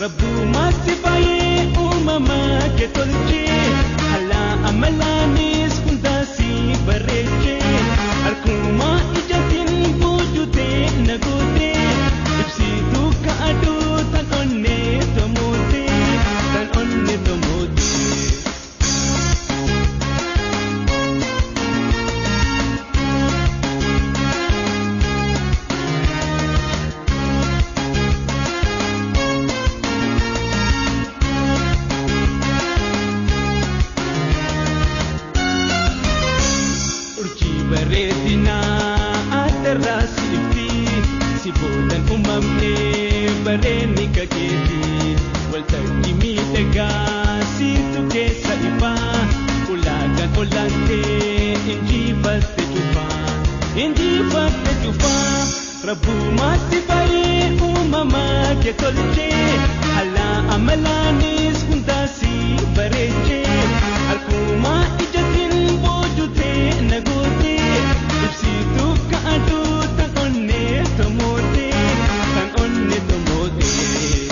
Rabbumatti baay'ee uumamaa kee tolchee haala amalaanis hundaasii bareechee harkumaa ijaatiin boojutee na gootee ibsituu ka'aduu tan onnee tomootee tan onnee tomootee. Bareedina adarraa siifti si boodan uumamnee bareedni kakeeti waltajjii miidhagaa siitu keessa ifaa ulaagaan olaantee injifatte cufaa Rabbumatti baay'ee uumamaa kee tolchee haala amalaanis hundaasii bareechee harkumaa ijaatiin boojutee na gootee ibsituu ka'aduu tan onnee tomootee tan onnee tomootee.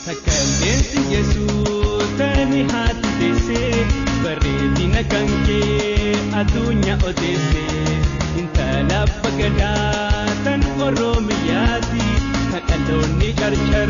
Takkaleensi Yesuus tani haati deessee bareedina kan kee addunyaa odeessee intala bagadaa tan Oromiyaati kan dhaloonni qarcha